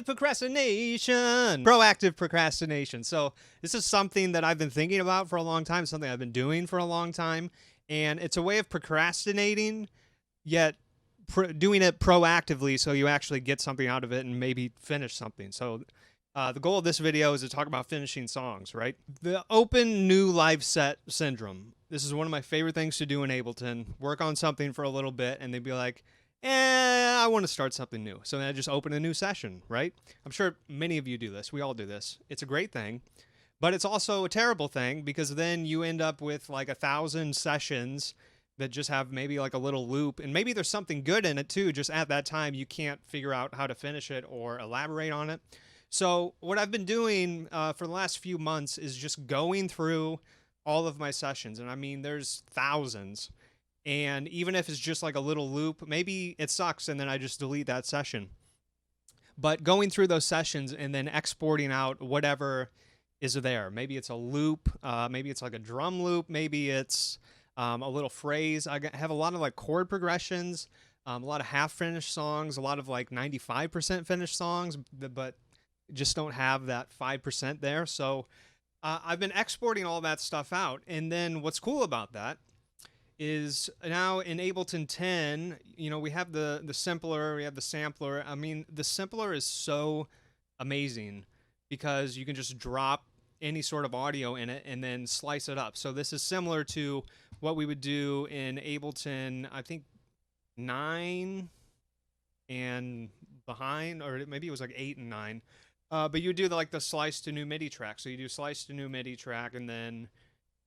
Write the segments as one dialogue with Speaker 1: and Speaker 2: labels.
Speaker 1: Proactive procrastination. Proactive procrastination. So this is something that I've been thinking about for a long time, something I've been doing for a long time. And it's a way of procrastinating, yet doing it proactively so you actually get something out of it and maybe finish something. So the goal of this video is to talk about finishing songs, right? The open new live set syndrome. This is one of my favorite things to do in Ableton. Work on something for a little bit and they'd be like, I want to start something new. So then I just open a new session, right? I'm sure many of you do this. We all do this. It's a great thing, but it's also a terrible thing because then you end up with like 1,000 sessions that just have maybe like a little loop, and maybe there's something good in it too. Just at that time, you can't figure out how to finish it or elaborate on it. So what I've been doing for the last few months is just going through all of my sessions. And I mean, there's thousands. And even if it's just like a little loop, maybe it sucks and then I just delete that session. But going through those sessions and then exporting out whatever is there. Maybe it's a loop, maybe it's like a drum loop, maybe it's a little phrase. I have a lot of like chord progressions, a lot of half finished songs, a lot of like 95% finished songs, but just don't have that 5% there. So I've been exporting all that stuff out. And then what's cool about that is now in Ableton 10, you know, we have the simpler, we have the sampler. I mean, the simpler is so amazing because you can just drop any sort of audio in it and then slice it up. So this is similar to what we would do in Ableton, I think 9 and behind, or maybe it was like 8 and 9. But you do like the slice to new MIDI track. So you do slice to new MIDI track, and then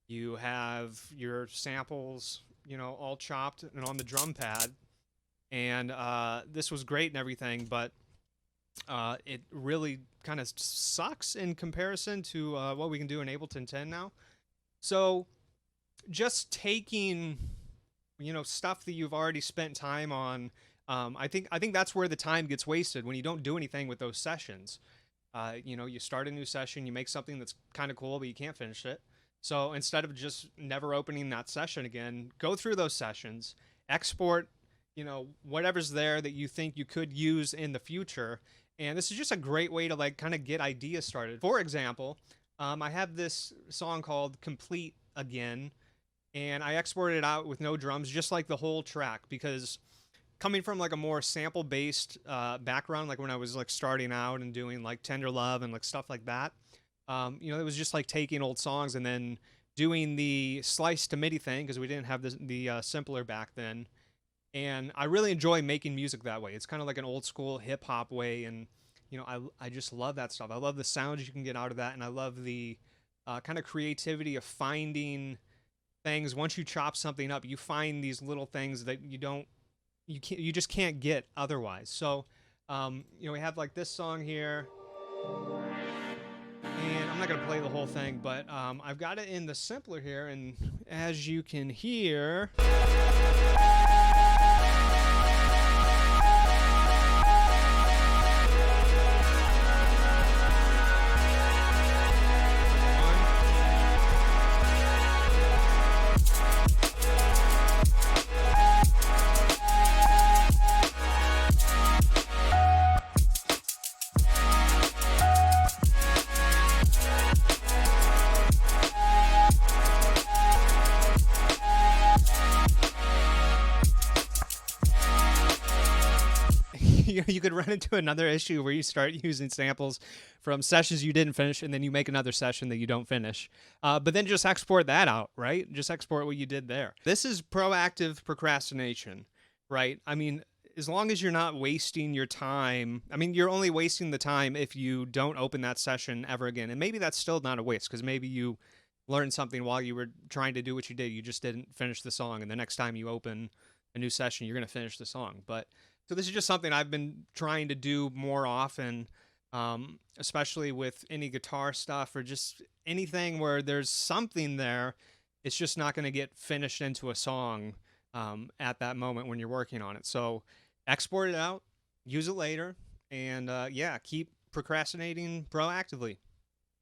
Speaker 1: you have your samples, you know, all chopped and on the drum pad. And this was great and everything, but it really kind of sucks in comparison to what we can do in Ableton 10 now. So just taking, you know, stuff that you've already spent time on, I think that's where the time gets wasted when you don't do anything with those sessions. You know, you start a new session, you make something that's kind of cool, but you can't finish it. So instead of just never opening that session again, go through those sessions, export, you know, whatever's there that you think you could use in the future. And this is just a great way to like kind of get ideas started. For example, I have this song called Complete Again, and I exported it out with no drums, just like the whole track, because coming from like a more sample based background, like when I was like starting out and doing like Tender Love and like stuff like that, you know, it was just like taking old songs and then doing the slice to MIDI thing because we didn't have the simpler back then. And I really enjoy making music that way. It's kind of like an old school hip hop way. And, you know, I just love that stuff. I love the sounds you can get out of that. And I love the kind of creativity of finding things. Once you chop something up, you find these little things that you just can't get otherwise. So, you know, we have like this song here. And I'm not going to play the whole thing, but I've got it in the simpler here. And as you can hear... You could run into another issue where you start using samples from sessions you didn't finish, and then you make another session that you don't finish. But then just export that out, right? Just export what you did there. This is proactive procrastination, right? I mean, as long as you're not wasting your time, I mean, you're only wasting the time if you don't open that session ever again. And maybe that's still not a waste because maybe you learned something while you were trying to do what you did. You just didn't finish the song, and the next time you open a new session, you're going to finish the song. But so this is just something I've been trying to do more often, especially with any guitar stuff or just anything where there's something there. It's just not going to get finished into a song at that moment when you're working on it. So export it out, use it later, and yeah, keep procrastinating proactively.